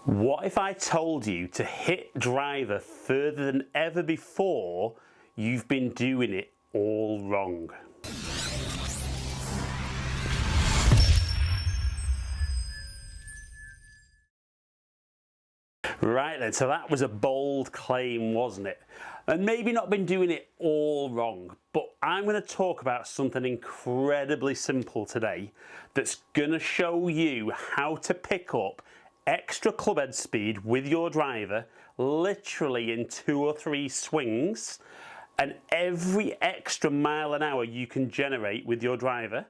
What if I told you to hit driver further than ever before? You've been doing it all wrong. Right then, so that was a bold claim, wasn't it? And maybe not been doing it all wrong, but I'm going to talk about something incredibly simple today that's going to show you how to pick up extra club head speed with your driver literally in 2 or 3 swings, and every extra mile an hour you can generate with your driver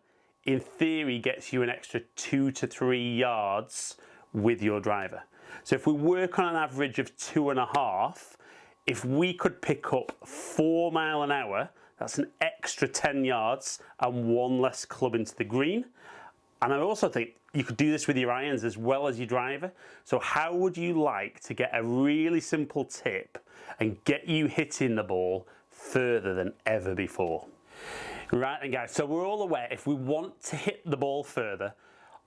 in theory gets you an extra 2 to 3 yards with your driver. So if we work on an average of 2.5, if we could pick up 4 miles an hour, that's an extra 10 yards and 1 less club into the green. And I also think you could do this with your irons as well as your driver. So how would you like to get a really simple tip and get you hitting the ball further than ever before? Right then guys, so we're all aware if we want to hit the ball further,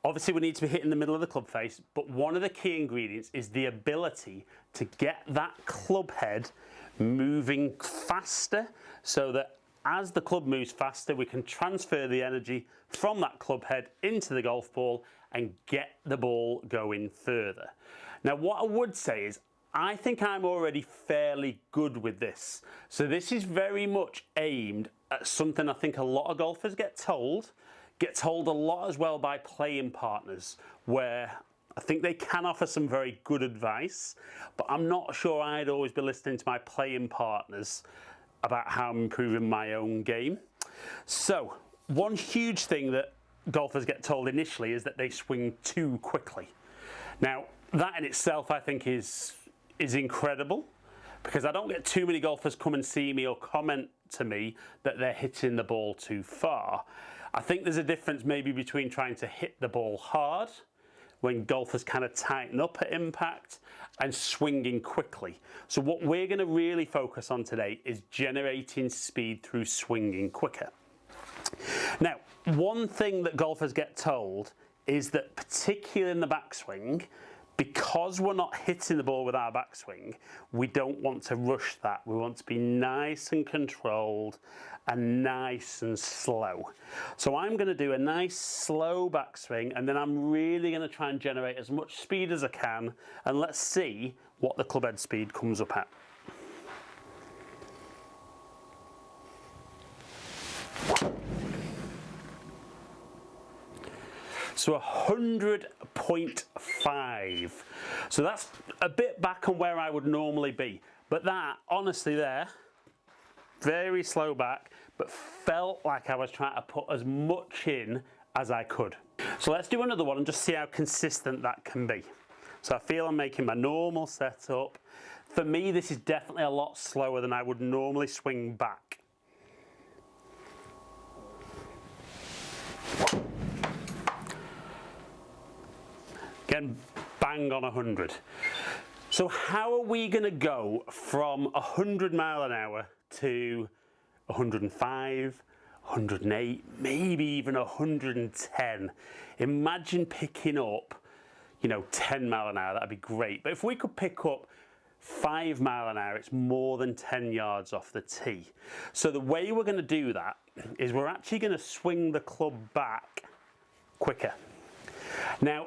obviously we need to be hitting the middle of the club face, but one of the key ingredients is the ability to get that club head moving faster, so that as the club moves faster, we can transfer the energy from that club head into the golf ball and get the ball going further. Now what I would say is, I think I'm already fairly good with this. So this is very much aimed at something I think a lot of golfers get told a lot as well by playing partners, where I think they can offer some very good advice, but I'm not sure I'd always be listening to my playing partners about how I'm improving my own game. So one huge thing that golfers get told initially is that they swing too quickly. Now that in itself I think is incredible, because I don't get too many golfers come and see me or comment to me that they're hitting the ball too far. I think there's a difference maybe between trying to hit the ball hard, when golfers kind of tighten up at impact, and swinging quickly. So what we're going to really focus on today is generating speed through swinging quicker. Now, one thing that golfers get told is that, particularly in the backswing, because we're not hitting the ball with our backswing, we don't want to rush that. We want to be nice and controlled and nice and slow. So I'm going to do a nice slow backswing, and then I'm really going to try and generate as much speed as I can, and let's see what the club head speed comes up at. So 100.5. So that's a bit back on where I would normally be. But that, honestly there, very slow back, but felt like I was trying to put as much in as I could. So let's do another one and just see how consistent that can be. So I feel I'm making my normal setup. For me, this is definitely a lot slower than I would normally swing back. Again, bang on 100. So how are we going to go from 100 miles an hour to 105, 108, maybe even 110? Imagine picking up, 10 miles an hour, that'd be great. But if we could pick up 5 miles an hour, it's more than 10 yards off the tee. So the way we're going to do that is we're actually going to swing the club back quicker. Now,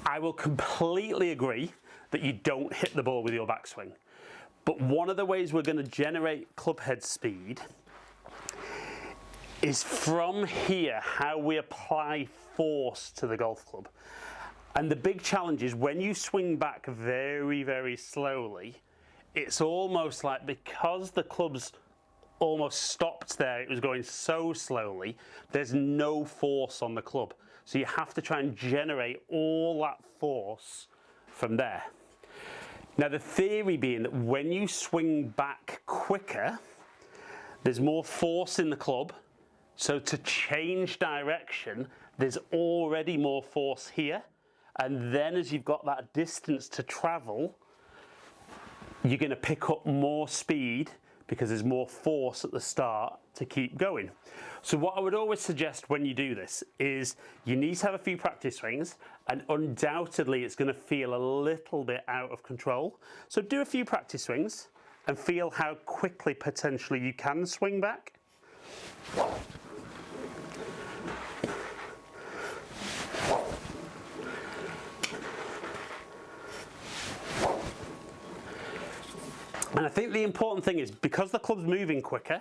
I will completely agree that you don't hit the ball with your backswing. But one of the ways we're going to generate club head speed is from here, how we apply force to the golf club. And the big challenge is when you swing back very, very slowly, it's almost like, because the club's almost stopped there, it was going so slowly, there's no force on the club. So you have to try and generate all that force from there. Now the theory being that when you swing back quicker, there's more force in the club. So to change direction, there's already more force here. And then as you've got that distance to travel, you're going to pick up more speed because there's more force at the start to keep going. So what I would always suggest when you do this is you need to have a few practice swings, and undoubtedly it's going to feel a little bit out of control. So do a few practice swings and feel how quickly potentially you can swing back. And I think the important thing is, because the club's moving quicker,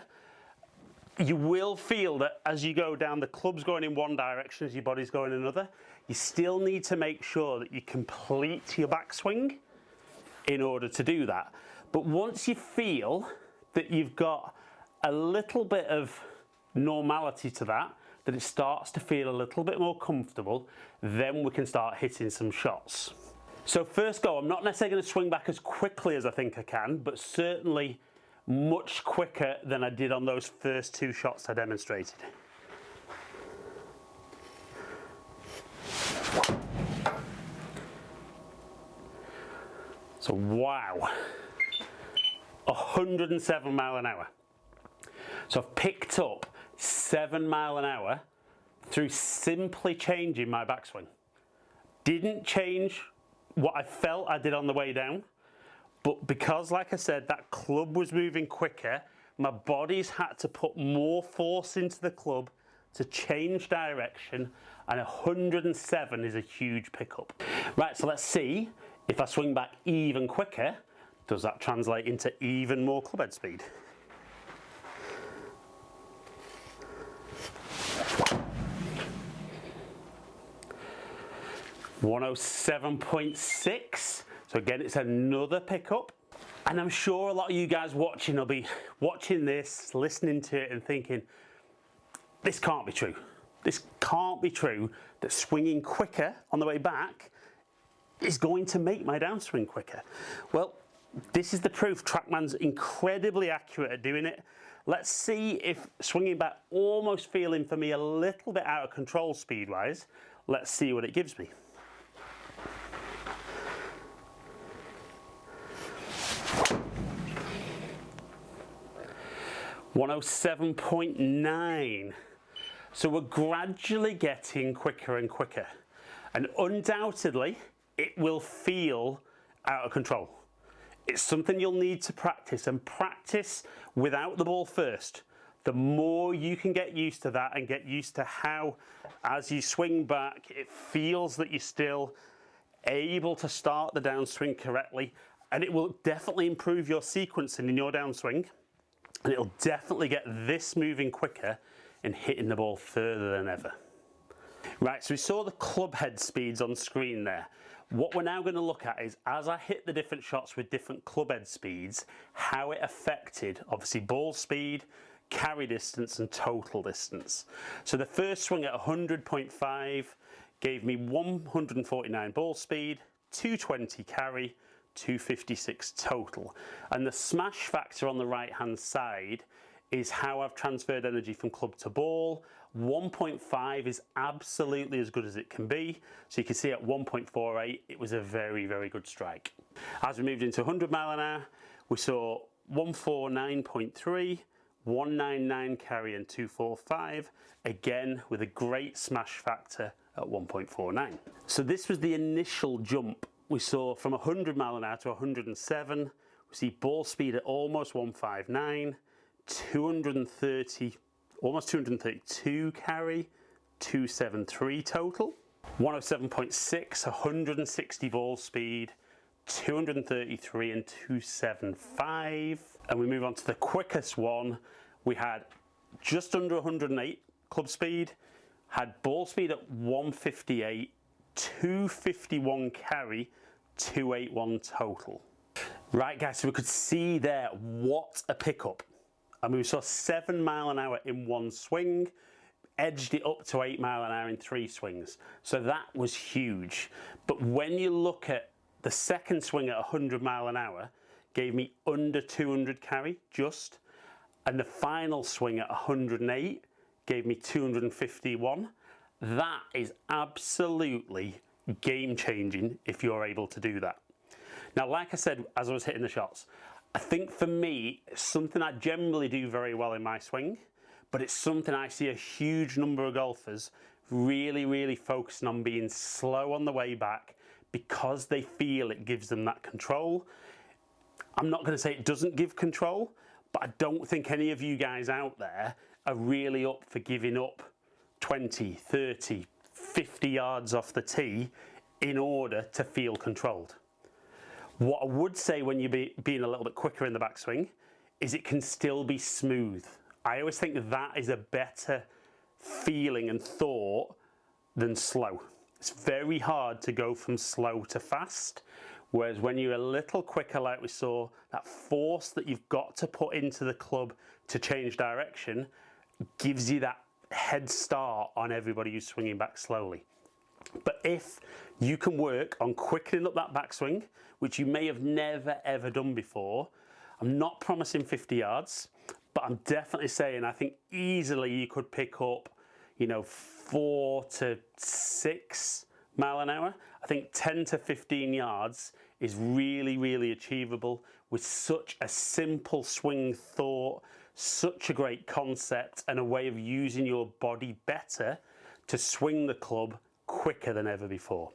you will feel that as you go down, the club's going in one direction as your body's going in another. You still need to make sure that you complete your backswing in order to do that. But once you feel that you've got a little bit of normality to that, that it starts to feel a little bit more comfortable, then we can start hitting some shots. So first go, I'm not necessarily going to swing back as quickly as I think I can, but certainly much quicker than I did on those first two shots I demonstrated. So wow, 107 mile an hour. So I've picked up 7 mile an hour through simply changing my backswing. Didn't change what I felt I did on the way down, but because, like I said, that club was moving quicker, my body's had to put more force into the club to change direction, and 107 is a huge pickup. Right, so let's see if I swing back even quicker, does that translate into even more club head speed? (107.6). So again, it's another pickup. And I'm sure a lot of you guys watching will be watching this, listening to it and thinking, this can't be true. This can't be true that swinging quicker on the way back is going to make my downswing quicker. Well, this is the proof. TrackMan's incredibly accurate at doing it. Let's see if swinging back almost feeling for me a little bit out of control speed-wise. Let's see what it gives me. 107.9. So we're gradually getting quicker and quicker, and undoubtedly it will feel out of control. It's something you'll need to practice, and practice without the ball first. The more you can get used to that and get used to how, as you swing back, it feels that you're still able to start the downswing correctly, and it will definitely improve your sequencing in your downswing, and it'll definitely get this moving quicker and hitting the ball further than ever. Right, so we saw the club head speeds on screen there. What we're now going to look at is, as I hit the different shots with different club head speeds, how it affected, obviously, ball speed, carry distance and total distance. So the first swing at 100.5 gave me 149 ball speed, 220 carry, 256 total. And the smash factor on the right hand side is how I've transferred energy from club to ball. 1.5 is absolutely as good as it can be. So you can see at 1.48 it was a very, very good strike. As we moved into 100 mile an hour, we saw 149.3, 199 carry and 245, again with a great smash factor at 1.49. So this was the initial jump we saw from 100 mile an hour to 107. We see ball speed at almost 159, 230, almost 232 carry, 273 total, 107.6, 160 ball speed, 233 and 275. And we move on to the quickest one. We had just under 108 club speed, had ball speed at 158, 251 carry, 281 total. Right guys, so we could see there what a pickup. I mean, we saw 7 mile an hour in one swing, edged it up to 8 mile an hour in 3 swings. So that was huge. But when you look at the second swing at 100 mile an hour, gave me under 200 carry, just. And the final swing at 108 gave me 251. That is absolutely game changing if you're able to do that. Now, like I said, as I was hitting the shots, I think for me, something I generally do very well in my swing, but it's something I see a huge number of golfers really focusing on being slow on the way back because they feel it gives them that control. I'm not going to say it doesn't give control, but I don't think any of you guys out there are really up for giving up 20, 30, 50 yards off the tee in order to feel controlled. What I would say when you're being a little bit quicker in the backswing is it can still be smooth. I always think that is a better feeling and thought than slow. It's very hard to go from slow to fast, whereas when you're a little quicker, like we saw, that force that you've got to put into the club to change direction gives you that head start on everybody who's swinging back slowly. But if you can work on quickening up that backswing, which you may have never ever done before, I'm not promising 50 yards, but I'm definitely saying I think easily you could pick up, 4 to 6 mile an hour. I think 10 to 15 yards is really achievable with such a simple swing thought, such a great concept, and a way of using your body better to swing the club quicker than ever before.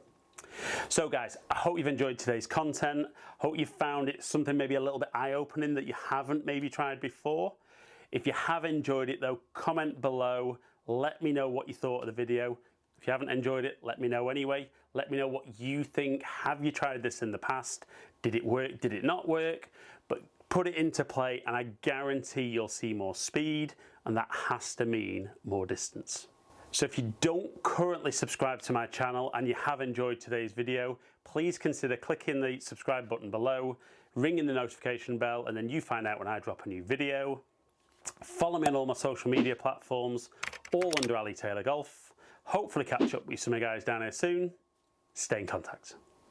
So guys, I hope you've enjoyed today's content. Hope you found it something maybe a little bit eye-opening that you haven't maybe tried before. If you have enjoyed it though, comment below. Let me know what you thought of the video. If you haven't enjoyed it, let me know anyway. Let me know what you think. Have you tried this in the past? Did it work? Did it not work? But put it into play and I guarantee you'll see more speed, and that has to mean more distance. So if you don't currently subscribe to my channel and you have enjoyed today's video, please consider clicking the subscribe button below, ringing the notification bell, and then you find out when I drop a new video. Follow me on all my social media platforms, all under Ali Taylor Golf. Hopefully catch up with some of you guys down here soon. Stay in contact.